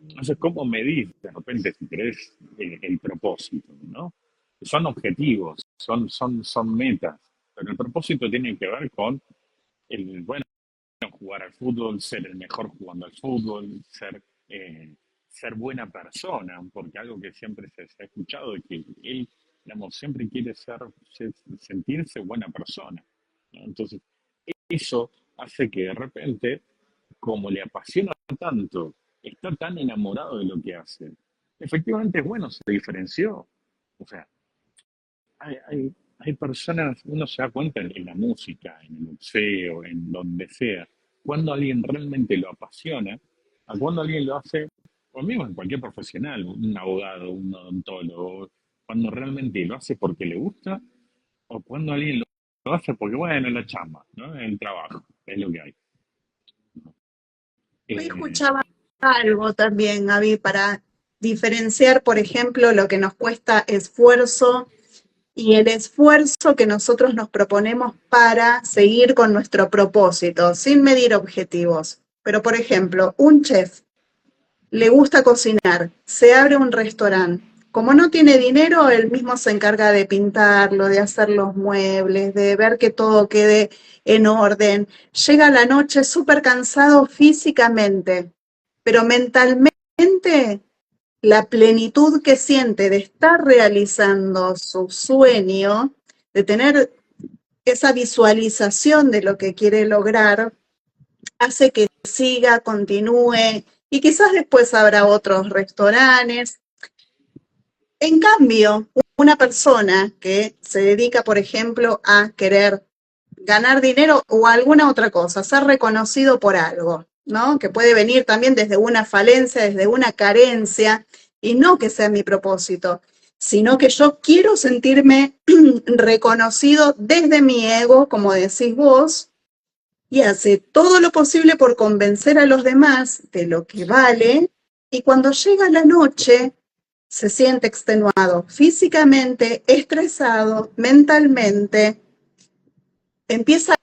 Entonces, ¿cómo medir de repente si querés el propósito, ¿no? Son objetivos, son metas, pero el propósito tiene que ver con bueno, jugar al fútbol, ser el mejor jugando al fútbol, ser buena persona, porque algo que siempre se ha escuchado es que él, digamos, siempre quiere sentirse buena persona, ¿no? Entonces, eso hace que de repente, como le apasiona tanto, está tan enamorado de lo que hace, efectivamente es bueno, se diferenció. O sea, hay personas, uno se da cuenta en la música, en el boxeo, en donde sea, cuando alguien realmente lo apasiona, a cuando alguien lo hace, o mismo en cualquier profesional, un abogado, un odontólogo, cuando realmente lo hace porque le gusta, o cuando alguien lo hace porque, bueno, es la chamba, ¿no? Es el trabajo, es lo que hay. Hoy Eh, escuchaba algo también, Gaby, para diferenciar, por ejemplo, lo que nos cuesta esfuerzo y el esfuerzo que nosotros nos proponemos para seguir con nuestro propósito, sin medir objetivos. Pero, por ejemplo, un chef le gusta cocinar, se abre un restaurante. Como no tiene dinero, él mismo se encarga de pintarlo, de hacer los muebles, de ver que todo quede en orden. Llega a la noche súper cansado físicamente, pero mentalmente la plenitud que siente de estar realizando su sueño, de tener esa visualización de lo que quiere lograr, hace que siga, continúe y quizás después habrá otros restaurantes. En cambio, una persona que se dedica, por ejemplo, a querer ganar dinero o alguna otra cosa, ser reconocido por algo, ¿no? Que puede venir también desde una falencia, desde una carencia, y no que sea mi propósito, sino que yo quiero sentirme reconocido desde mi ego, como decís vos, y hace todo lo posible por convencer a los demás de lo que vale, y cuando llega la noche se siente extenuado físicamente, estresado, mentalmente, empieza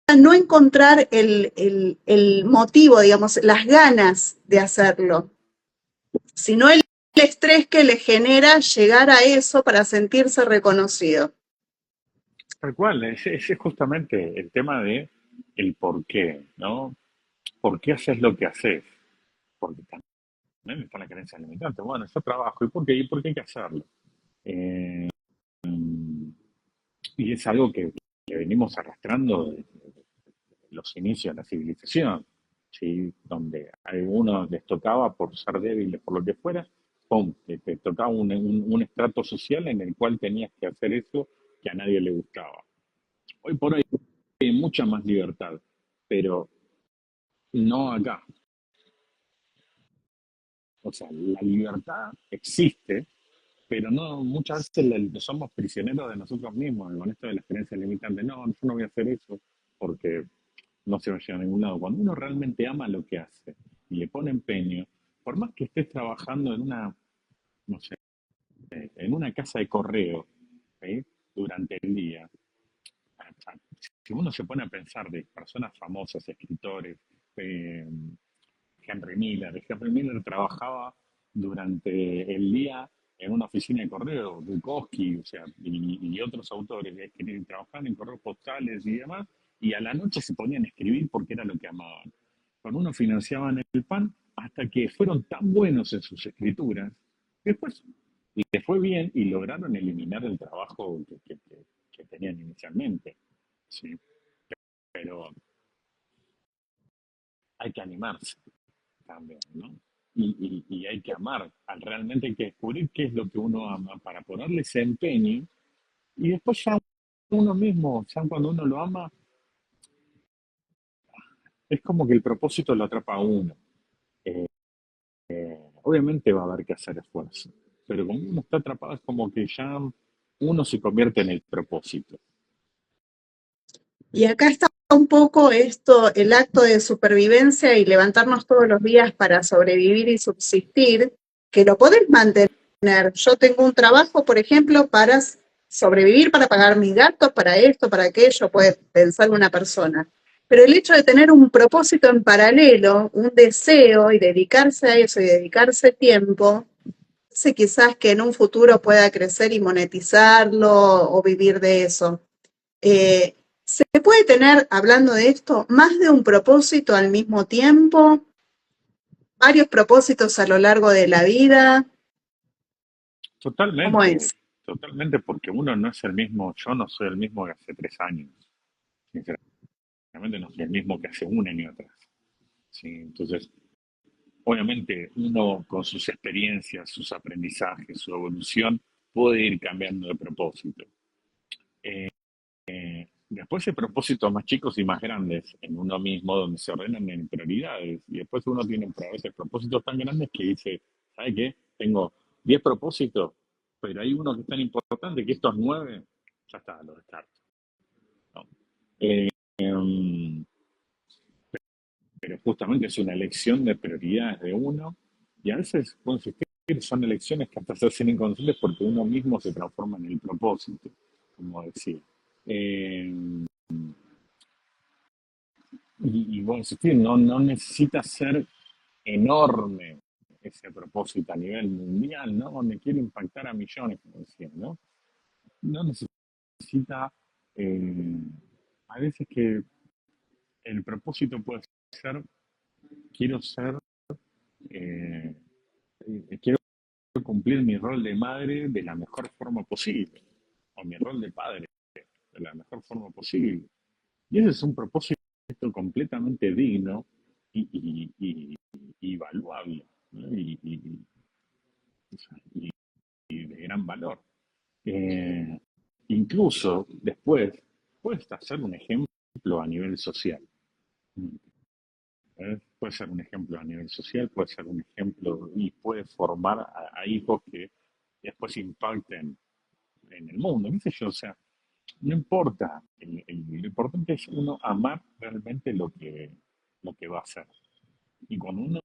a no encontrar el motivo, digamos, las ganas de hacerlo, sino el estrés que le genera llegar a eso para sentirse reconocido. Tal cual, ese es justamente el tema de el por qué, ¿no? ¿Por qué haces lo que haces? Porque también está la creencia limitante. Bueno, yo trabajo, ¿y por qué? ¿Y por qué hay que hacerlo? Eh, Y es algo que venimos arrastrando desde los inicios de la civilización, ¿sí? Donde a algunos les tocaba por ser débiles, por lo que fuera, ¡pum! Te tocaba un estrato social en el cual tenías que hacer eso que a nadie le gustaba. Hoy por hoy hay mucha más libertad, pero no acá. O sea, la libertad existe, pero no, muchas veces somos prisioneros de nosotros mismos, con esto de las creencias limitantes. No, yo no voy a hacer eso porque no se va a llegar a ningún lado. Cuando uno realmente ama lo que hace y le pone empeño, por más que estés trabajando en una, no sé, en una casa de correo, ¿sí? Durante el día, si uno se pone a pensar de personas famosas, escritores, eh, Henry Miller trabajaba durante el día en una oficina de correo, Bukowski, o sea, y otros autores que trabajaban en correos postales y demás, y a la noche se ponían a escribir porque era lo que amaban. Con uno financiaban el pan hasta que fueron tan buenos en sus escrituras, que después les fue bien y lograron eliminar el trabajo que tenían inicialmente. ¿Sí? Pero hay que animarse también, ¿no? Y hay que amar, realmente hay que descubrir qué es lo que uno ama para ponerle ese empeño y después ya uno mismo, ya cuando uno lo ama, es como que el propósito lo atrapa a uno. Eh, Obviamente va a haber que hacer esfuerzo, pero cuando uno está atrapado es como que ya uno se convierte en el propósito. Y acá está un poco esto, el acto de supervivencia y levantarnos todos los días para sobrevivir y subsistir, que lo podés mantener. Yo tengo un trabajo, por ejemplo, para sobrevivir, para pagar mis gastos, para esto, para aquello, puede pensar una persona. Pero el hecho de tener un propósito en paralelo, un deseo y dedicarse a eso y dedicarse tiempo, hace quizás que en un futuro pueda crecer y monetizarlo o vivir de eso. ¿Se puede tener, hablando de esto, más de un propósito al mismo tiempo? ¿Varios propósitos a lo largo de la vida? ¿Cómo Totalmente, es? totalmente, porque uno no es el mismo, yo no soy el mismo que hace 3 años, sinceramente no soy el mismo que hace un año atrás. ¿Sí? Entonces, obviamente, uno con sus experiencias, sus aprendizajes, su evolución, puede ir cambiando de propósito. Después hay propósitos más chicos y más grandes en uno mismo, donde se ordenan en prioridades. Y después uno tiene a veces propósitos tan grandes que dice, ¿sabe qué? Tengo 10 propósitos, pero hay uno que es tan importante que estos 9, ya está, los descarto. ¿No? Eh, em, pero justamente es una elección de prioridades de uno y a veces, puedo insistir, son elecciones que hasta se hacen inconscientes porque uno mismo se transforma en el propósito, como decía. Eh, y bueno, insistir, no necesita ser enorme ese propósito a nivel mundial, ¿no? Donde quiere impactar a millones, como decía, ¿no? No necesita, eh, a veces que el propósito puede ser, quiero ser, eh, quiero cumplir mi rol de madre de la mejor forma posible, o mi rol de padre de la mejor forma posible. Y ese es un propósito completamente digno y valuable, ¿no? Y de gran valor. Eh, Incluso después puede hasta ser un ejemplo a nivel social. Puede ser un ejemplo a nivel social, puede ser un ejemplo y puede formar a hijos que después impacten en el mundo, qué sé yo, o sea, no importa, lo importante es uno amar realmente lo que va a hacer. Y cuando uno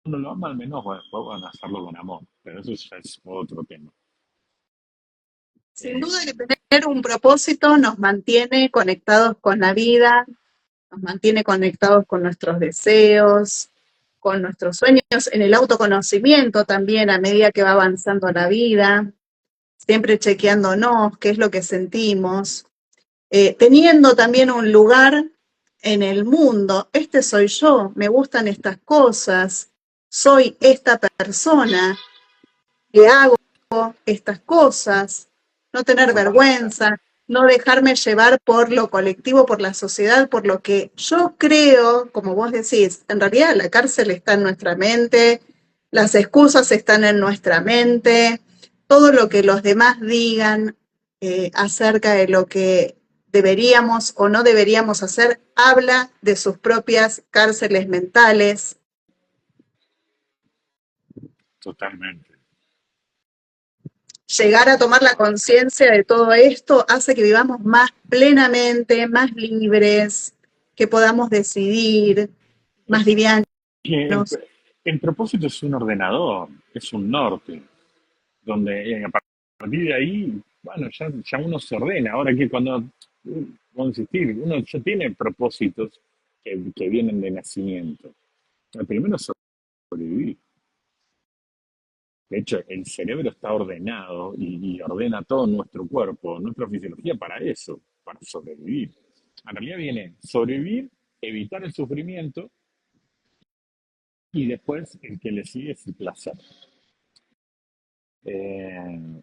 lo ama, al menos después van a hacerlo con amor, pero eso ya es otro tema. Sin duda que tener un propósito nos mantiene conectados con la vida, nos mantiene conectados con nuestros deseos, con nuestros sueños, en el autoconocimiento también a medida que va avanzando la vida, siempre chequeándonos qué es lo que sentimos, teniendo también un lugar en el mundo. Este soy yo, me gustan estas cosas, soy esta persona que hago estas cosas, no tener Totalmente. vergüenza. no dejarme llevar por lo colectivo, por la sociedad, por lo que yo creo, como vos decís, en realidad la cárcel está en nuestra mente, las excusas están en nuestra mente, todo lo que los demás digan acerca de lo que deberíamos o no deberíamos hacer, habla de sus propias cárceles mentales. Totalmente. Llegar a tomar la conciencia de todo esto hace que vivamos más plenamente, más libres, que podamos decidir, más Es livianos. que el propósito es un ordenador, es un norte, donde a partir de ahí, bueno, ya uno se ordena. Ahora que cuando, vamos a insistir, uno ya tiene propósitos que vienen de nacimiento. El primero es sobrevivir. De hecho, el cerebro está ordenado y ordena todo nuestro cuerpo, nuestra fisiología para eso, para sobrevivir. En realidad viene sobrevivir, evitar el sufrimiento y después el que le sigue es el placer. Eh,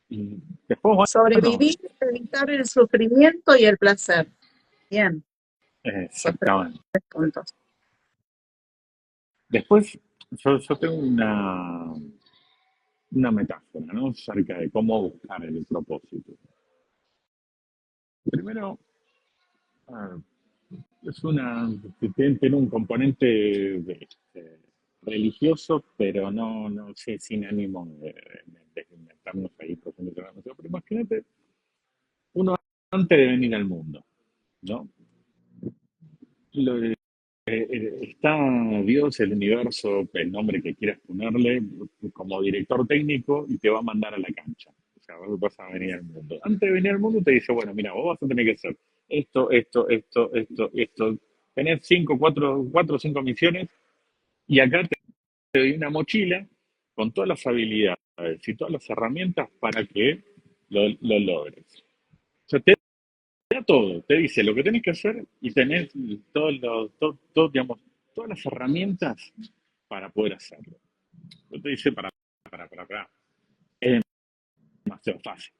y después, bueno, Sobrevivir, evitar el sufrimiento y el placer. Bien, esos tres exactamente. puntos. Después, yo tengo una metáfora, ¿no? Acerca de cómo buscar el propósito. Primero, ah, tiene un componente religioso, pero no sé, sin ánimo de inventarnos ahí profundizar. Pero imagínate, uno antes de venir al mundo, ¿no? Lo- Está Dios, el universo, el nombre que quieras ponerle, como director técnico y te va a mandar a la cancha. O sea, vos vas a venir al mundo. Antes de venir al mundo te dice, bueno, mira, vos vas a tener que hacer esto. Tenés cuatro o cinco misiones y acá te doy una mochila con todas las habilidades y todas las herramientas para que lo logres. O sea, te da todo, te dice lo que tenés que hacer y tenés digamos, todas las herramientas para poder hacerlo. No te dice para. Es demasiado fácil.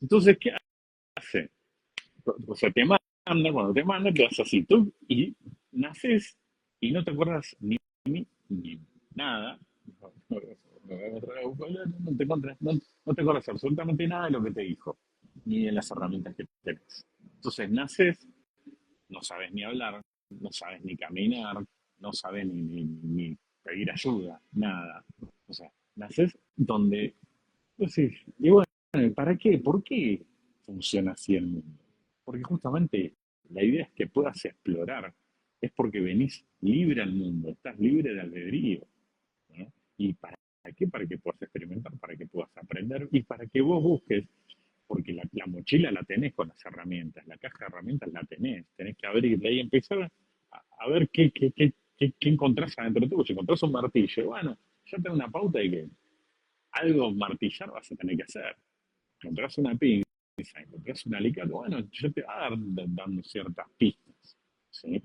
Entonces, ¿qué hace? O sea, cuando te manda, te vas así tú y naces y no te acuerdas ni nada. No te acuerdas absolutamente nada de lo que te dijo, ni de las herramientas que tenés. Entonces naces, no sabes ni hablar, no sabes ni caminar, no sabes ni pedir ayuda, nada. O sea, naces donde, pues sí, y bueno, ¿para qué? ¿Por qué funciona así el mundo? Porque justamente la idea es que puedas explorar, es porque venís libre al mundo, estás libre de albedrío, ¿no? ¿Y para qué? Para que puedas experimentar, para que puedas aprender y para que vos busques, porque la mochila la tenés con las herramientas, la caja de herramientas la tenés que abrirla y empezar a ver qué encontrás adentro tuyo. Si encontrás un martillo, bueno, ya tengo una pauta de que algo martillar vas a tener que hacer. Encontrás una pinza, encontrás un alicate, bueno, yo te va a dar dando ciertas pistas, ¿sí?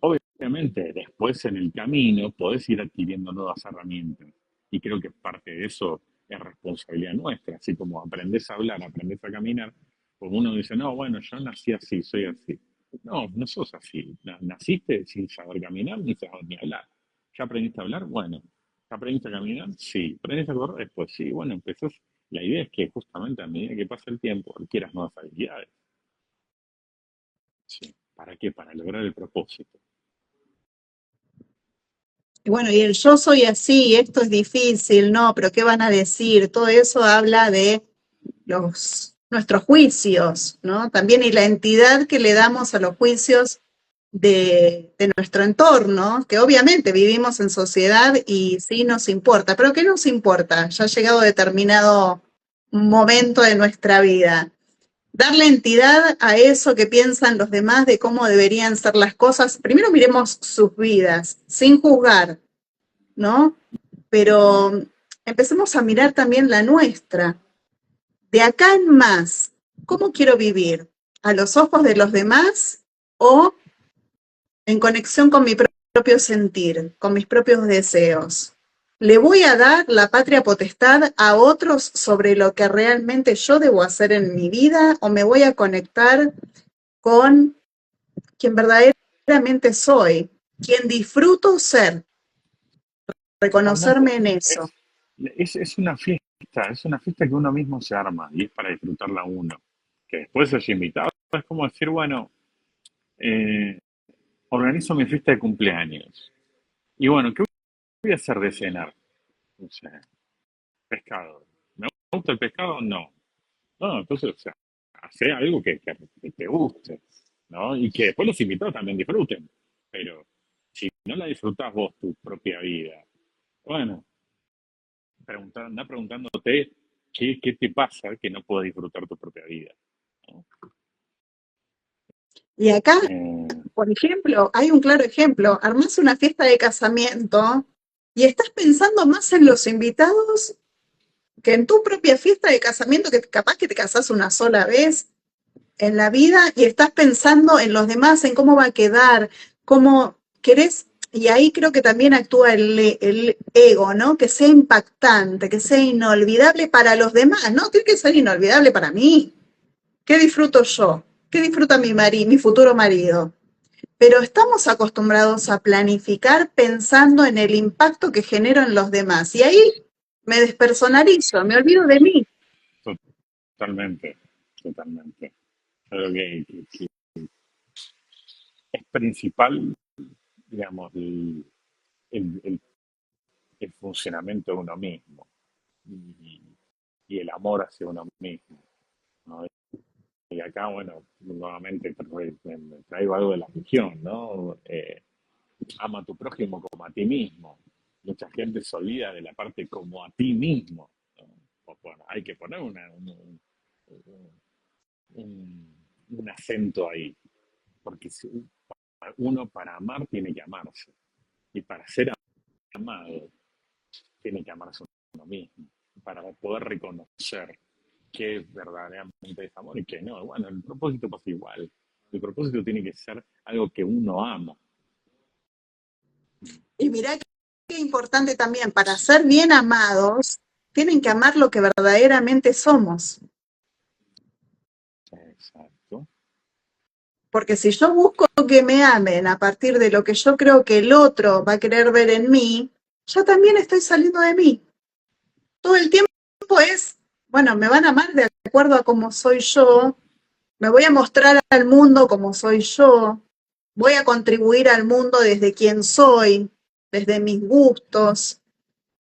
Obviamente, después en el camino podés ir adquiriendo nuevas herramientas. Y creo que parte de eso es responsabilidad nuestra. Así como aprendés a hablar, aprendés a caminar, pues uno dice, no, bueno, yo nací así, soy así. No, no sos así. Naciste sin saber caminar ni saber ni hablar. ¿Ya aprendiste a hablar? Bueno. ¿Ya aprendiste a caminar? Sí. ¿Aprendiste a correr? Pues sí. Bueno, empezás. La idea es que justamente a medida que pasa el tiempo adquieras nuevas habilidades. Sí. ¿Para qué? Para lograr el propósito. Y bueno, y el yo soy así, esto es difícil, no, pero ¿qué van a decir? Todo eso habla de nuestros juicios, ¿no? También y la entidad que le damos a los juicios de nuestro entorno, que obviamente vivimos en sociedad y sí nos importa, pero ¿qué nos importa? Ya ha llegado determinado momento de nuestra vida. Darle entidad a eso que piensan los demás de cómo deberían ser las cosas. Primero miremos sus vidas, sin juzgar, ¿no? Pero empecemos a mirar también la nuestra. De acá en más, ¿cómo quiero vivir? ¿A los ojos de los demás o en conexión con mi propio sentir, con mis propios deseos? ¿Le voy a dar la patria potestad a otros sobre lo que realmente yo debo hacer en mi vida o me voy a conectar con quien verdaderamente soy, quien disfruto ser, Totalmente. reconocerme en eso? Es es una fiesta que uno mismo se arma y es para disfrutarla uno. Que después es invitado, es como decir, bueno, eh, organizo mi fiesta de cumpleaños. Y bueno, ¿qué voy a hacer de cenar? O sea, pescado. ¿Me gusta el pescado? No. No, entonces, o sea, hacer algo que te guste, ¿no? Y que después los invitados también disfruten. Pero si no la disfrutás vos tu propia vida, bueno, anda preguntándote qué te pasa que no puedes disfrutar tu propia vida, ¿no? Y acá, Eh, por ejemplo, hay un claro ejemplo, armás una fiesta de casamiento y estás pensando más en los invitados que en tu propia fiesta de casamiento, que capaz que te casás una sola vez en la vida y estás pensando en los demás, en cómo va a quedar, cómo querés, y ahí creo que también actúa el ego, ¿no? Que sea impactante, que sea inolvidable para los demás, ¿no? Tiene que ser inolvidable para mí. ¿Qué disfruto yo? ¿Qué disfruta mi futuro marido? Pero estamos acostumbrados a planificar pensando en el impacto que genero en los demás. Y ahí me despersonalizo, me olvido de mí. totalmente, totalmente. Creo que es principal, digamos, el- el- el funcionamiento de uno mismo y, y el amor hacia uno mismo, ¿no? Y acá, bueno, nuevamente me traigo algo de la religión, ¿no? Ama a tu prójimo como a ti mismo. Mucha gente se olvida de la parte como a ti mismo, ¿no? Bueno, hay que poner un acento ahí, porque uno para amar tiene que amarse, y para ser amado tiene que amarse uno mismo, para poder reconocer qué verdaderamente es amor y qué no. Bueno, el propósito pasa igual. El propósito tiene que ser algo que uno ama. Y mirá qué importante también, para ser bien amados, tienen que amar lo que verdaderamente somos. Exacto. Porque si yo busco que me amen a partir de lo que yo creo que el otro va a querer ver en mí, yo también estoy saliendo de mí. Todo el tiempo es, bueno, me van a amar de acuerdo a cómo soy yo, me voy a mostrar al mundo como soy yo, voy a contribuir al mundo desde quien soy, desde mis gustos,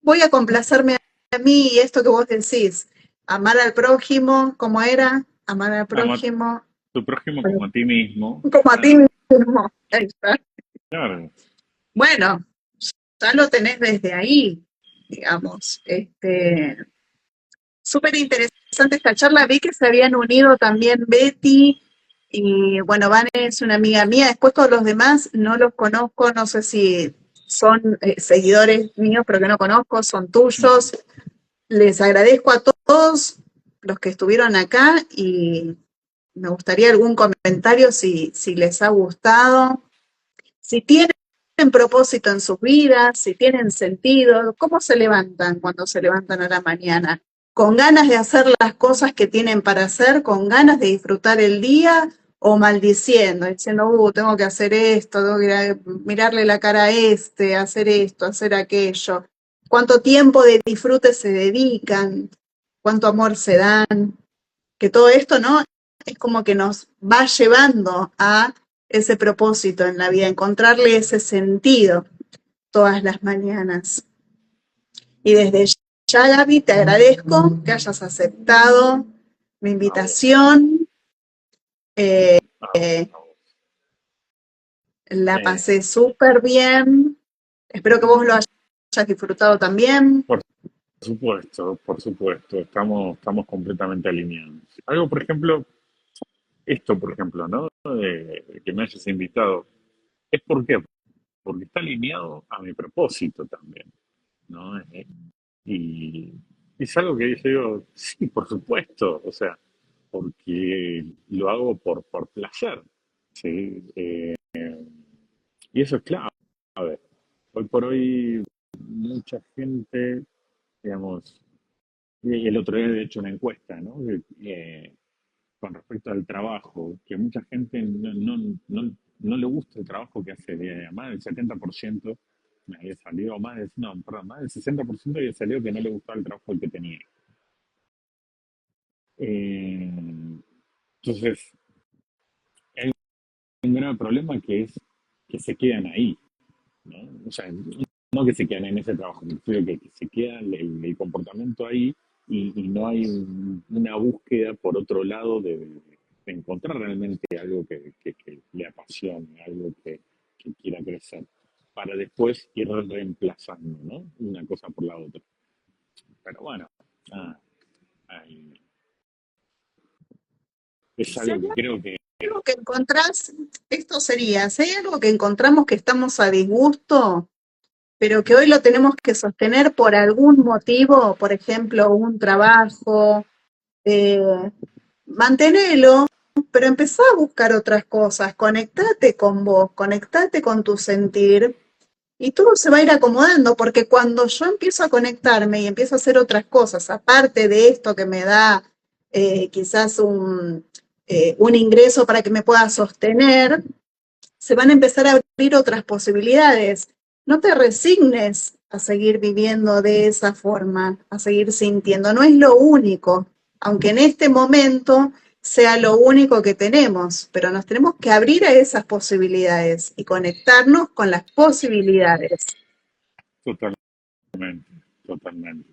voy a complacerme a mí y esto que vos decís, amar al prójimo, ¿cómo era? Amar al Ama a prójimo tu prójimo como a ti mismo. como a ti Bueno, mismo. Ahí está. claro. Bueno, ya lo tenés desde ahí, digamos. Súper interesante esta charla. Vi que se habían unido también Betty y bueno, Vane es una amiga mía. Después todos los demás no los conozco, no sé si son seguidores míos, pero que no conozco, son tuyos. Les agradezco a todos los que estuvieron acá y me gustaría algún comentario si les ha gustado. Si tienen propósito en sus vidas, si tienen sentido, ¿cómo se levantan cuando se levantan a la mañana? ¿Con ganas de hacer las cosas que tienen para hacer, con ganas de disfrutar el día o maldiciendo, diciendo, tengo que hacer esto, tengo que mirarle la cara a este, hacer esto, hacer aquello? ¿Cuánto tiempo de disfrute se dedican? ¿Cuánto amor se dan? Que todo esto, ¿no? Es como que nos va llevando a ese propósito en la vida, encontrarle ese sentido todas las mañanas. Y desde ya, Gaby, te agradezco que hayas aceptado mi A vos, invitación. Eh, a vos, a vos. la Eh, pasé súper bien. Espero que vos lo hayas disfrutado también. por supuesto, por supuesto. Estamos completamente alineados. Algo, por ejemplo, esto, por ejemplo, ¿no? Que me hayas invitado. ¿Es por qué? Porque está alineado a mi propósito también, ¿no? Y es algo que yo digo, sí, por supuesto, o sea, porque lo hago por placer, ¿sí? Y eso es clave. Hoy por hoy mucha gente, digamos, y el otro día he hecho una encuesta, ¿no? Con respecto al trabajo, que mucha gente no le gusta el trabajo que hace día a día. Más del 70% me había salido, no, perdón, más del 60% había salido que no le gustaba el trabajo que tenía. Eh, entonces, hay un grave problema que es que se quedan ahí, ¿no? O sea, no que se quedan en ese trabajo, me refiero que se queda el comportamiento ahí y no hay una búsqueda por otro lado de encontrar realmente algo que le apasione, algo que quiera crecer, para después ir reemplazando, ¿no? Una cosa por la otra. Pero bueno, nada, ahí es Si hay algo que creo que algo que encontrás, esto sería, si hay algo que encontramos que estamos a disgusto, pero que hoy lo tenemos que sostener por algún motivo, por ejemplo, un trabajo, eh, mantenelo, pero empezá a buscar otras cosas, conectate con vos, conectate con tu sentir y todo se va a ir acomodando, porque cuando yo empiezo a conectarme y empiezo a hacer otras cosas, aparte de esto que me da quizás un ingreso para que me pueda sostener, se van a empezar a abrir otras posibilidades. No te resignes a seguir viviendo de esa forma, a seguir sintiendo. No es lo único, aunque en este momento sea lo único que tenemos, pero nos tenemos que abrir a esas posibilidades y conectarnos con las posibilidades. totalmente, totalmente.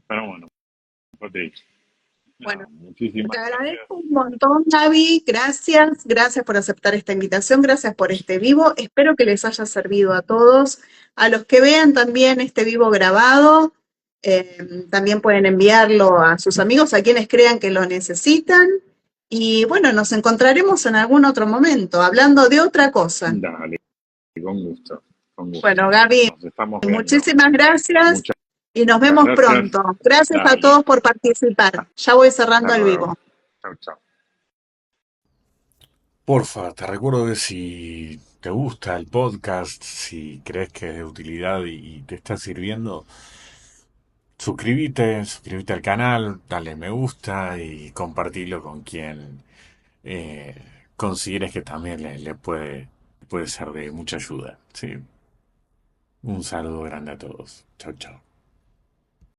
Pero bueno, como te dije, Bueno, nada, muchísimas te gracias. agradezco un montón, Gaby. Gracias, gracias por aceptar esta invitación, gracias por este vivo. Espero que les haya servido a todos. A los que vean también este vivo grabado, también pueden enviarlo a sus amigos, a quienes crean que lo necesitan. Y bueno, nos encontraremos en algún otro momento, hablando de otra cosa. Dale, con gusto, con gusto. Bueno, Gaby, Nos estamos viendo. muchísimas gracias Muchas y nos vemos gracias. pronto. Gracias a Dale, todos por participar. Ya voy cerrando hasta el luego. vivo. Chau, chau. Porfa, te recuerdo que si te gusta el podcast, si crees que es de utilidad y te está sirviendo, suscríbete al canal, dale me gusta y compartilo con quien eh, consideres que también puede ser de mucha ayuda. ¿Sí? Un saludo grande a todos. Chau, chau.